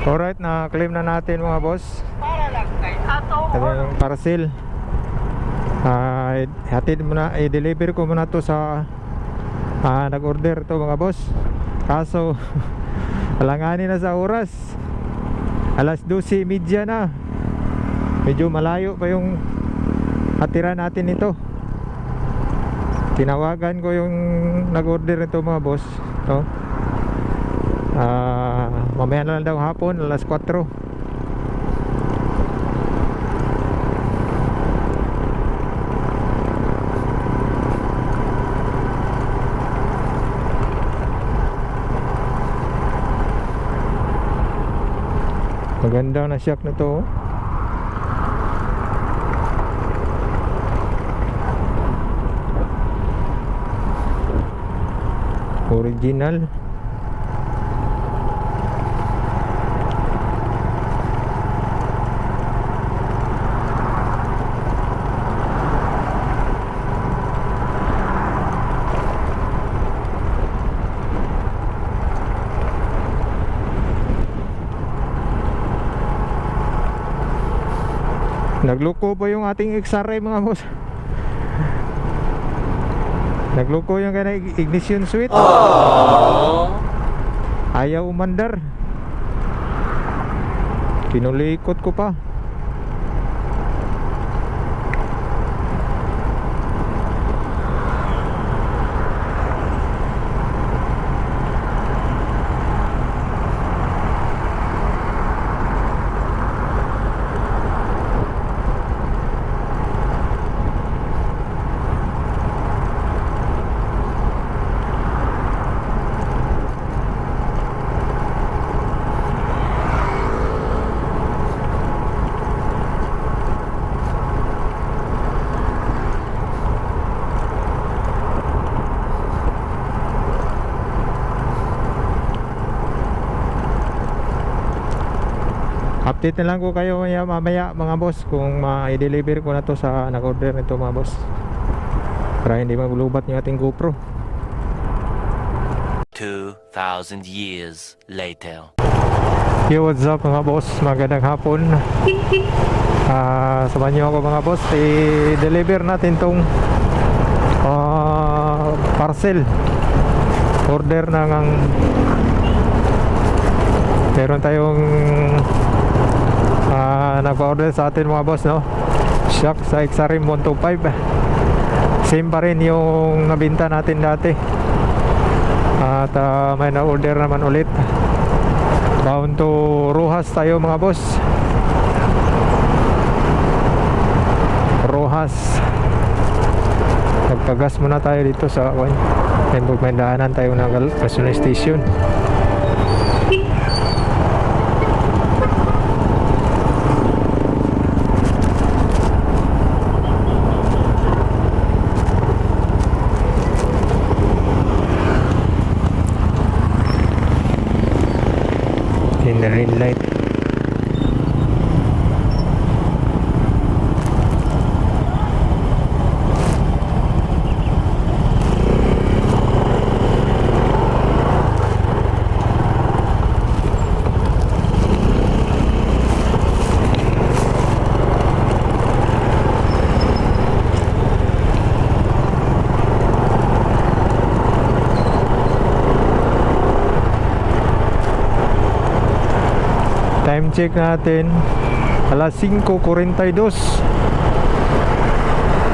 Alright, na-claim na natin mga boss. Ito yung parcel. Hatid muna, i-deliver ko muna to sa nag-order to mga boss. Kaso alanganin na sa oras. Alas 12:30 na. Medyo malayo pa yung hatira natin ito. Tinawagan ko yung nag-order nito mga boss. To. Mamaya na lang daw hapon, alas 4. Maganda na shock na to. Original. Nagloko po yung ating XRM mga boss. Nagloko yung kaya ignition switch. Ayaw umandar. Pinulikot ko pa. Update na lang ko kayo mamaya mga boss kung ma-deliver ko na to sa nag-order nito mga boss, para hindi maglubat yung ating GoPro. 2,000 years later. Yo, what's up mga boss, magandang hapon. Samahan nyo ako mga boss, i-deliver natin tong parcel order ng meron tayong nagpa-order sa atin mga boss, no? Shock sa XRM 125. Same pa rin yung nabinta natin dati. At may na-order naman ulit. Bound to Rojas tayo mga boss. Rojas. Magpagas muna tayo dito sa may daanan tayo ng gasoline station. In the red light. Time check natin alas 5:42.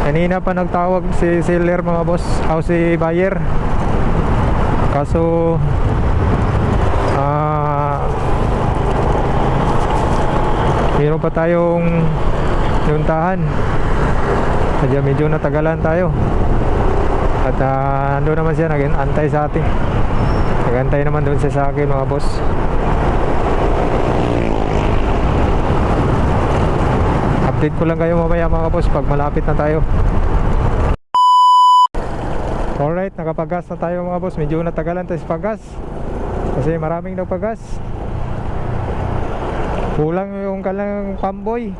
Kanina pa nagtawag si seller mga boss, o si buyer. Kaso meron pa tayong yuntahan. Kaya medyo natagalan tayo. At ando naman siya, nag-antay sa atin. Nag-antay naman doon sa akin mga boss. Update ko lang kayo mamaya mga boss pag malapit na tayo. Alright, nakapagas na tayo mga boss. Medyo natagalan tayo sa pagas kasi maraming nagpagas. Kulang yung kalang pamboy,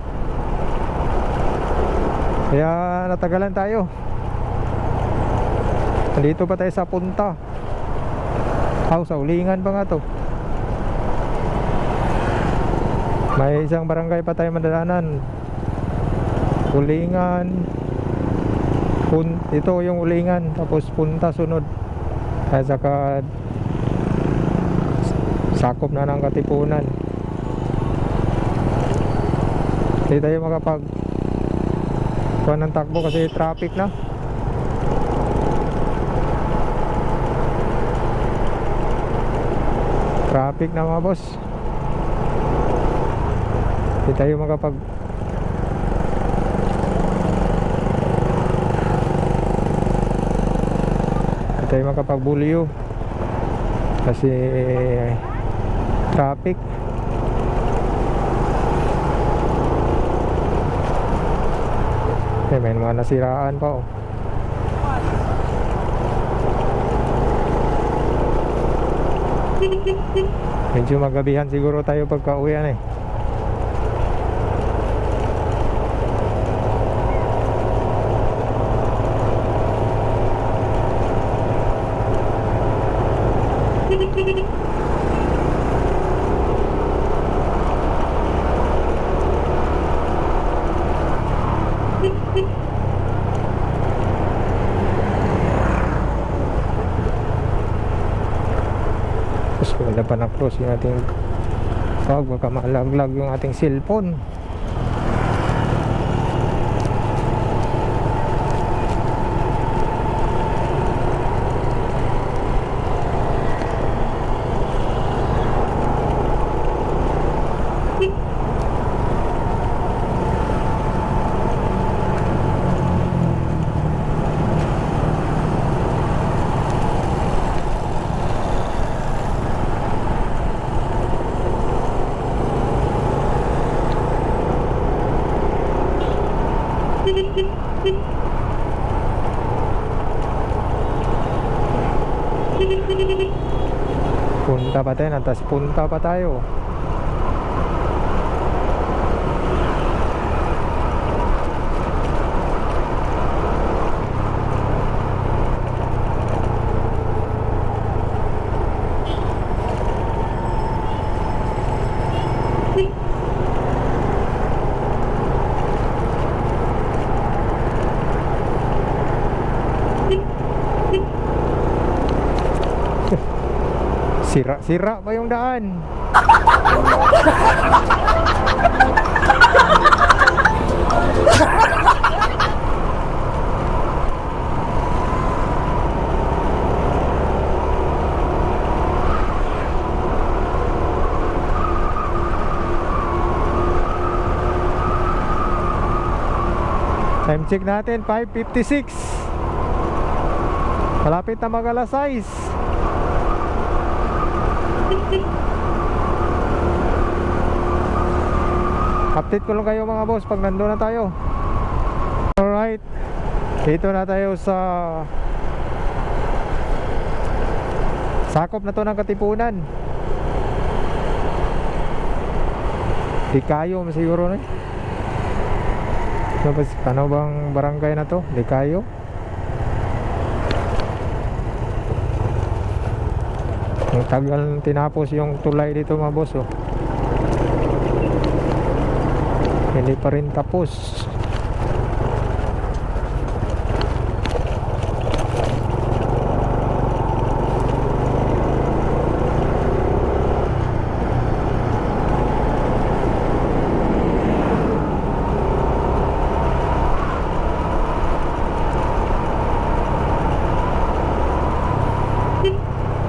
kaya natagalan tayo. Nandito pa tayo sa punta. Sa ulingan pa nga to. May isang barangay pa tayo madalanan. Ulingan. Ito yung Ulingan, tapos punta sunod. Kaya saka sakop na ng Katipunan. Hindi tayo makapag kuha ng takbo kasi traffic na. Traffic na mga boss. Hindi tayo makapag tayo makapag-bulyo kasi traffic. May mga nasiraan pa oh. Medyo magabihan siguro tayo pagka-uwian eh. Tapos wala pa na-close yung ating baka malaglag yung ating cellphone. Punta pa tayo, natas punta pa tayo. Sira pa yung daan. Time check natin 5:56. Malapit na mag-alas 6. Update ko lang kayo mga boss pag nandun na tayo. Alright, dito na tayo sa sakop na to ng Katipunan. Dikayo siguro na. Ano bang barangay na to? Dikayo. Ang tagal tinapos yung tulay dito mga boss oh. Hindi pa rin tapos.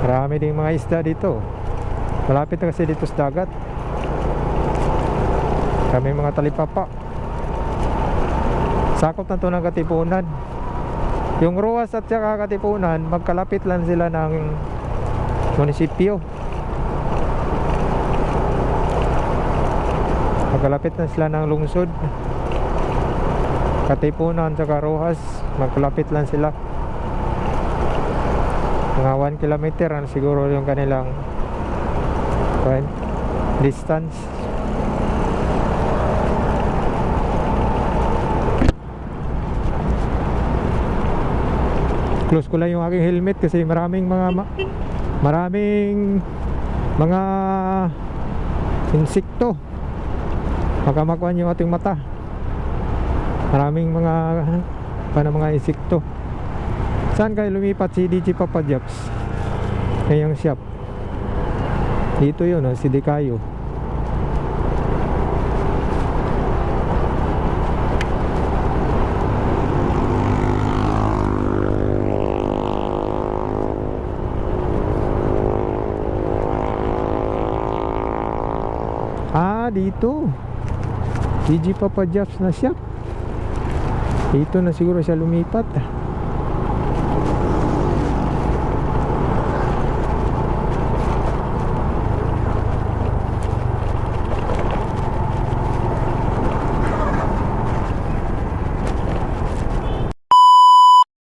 Marami ding mga isda dito. Malapit na kasi dito sa dagat. Kami mga talipapa. Sakop na to ng Katipunan. Yung Roas at saka Katipunan, magkalapit lang sila ng munisipyo. Magkalapit na sila ng lungsod. Katipunan at saka Roas, magkalapit lang sila. Mga 1 kilometer siguro yung kanilang distance. Close ko lang yung aking helmet kasi maraming mga insekto. baka makuha yung ating mata. Maraming mga insekto. Saan kayo lumipat si DJ Papa Japs? Ngayong shop dito yun, si Dekayo. Dito DJ Papa Japs na shop. Dito na siguro siya lumipat.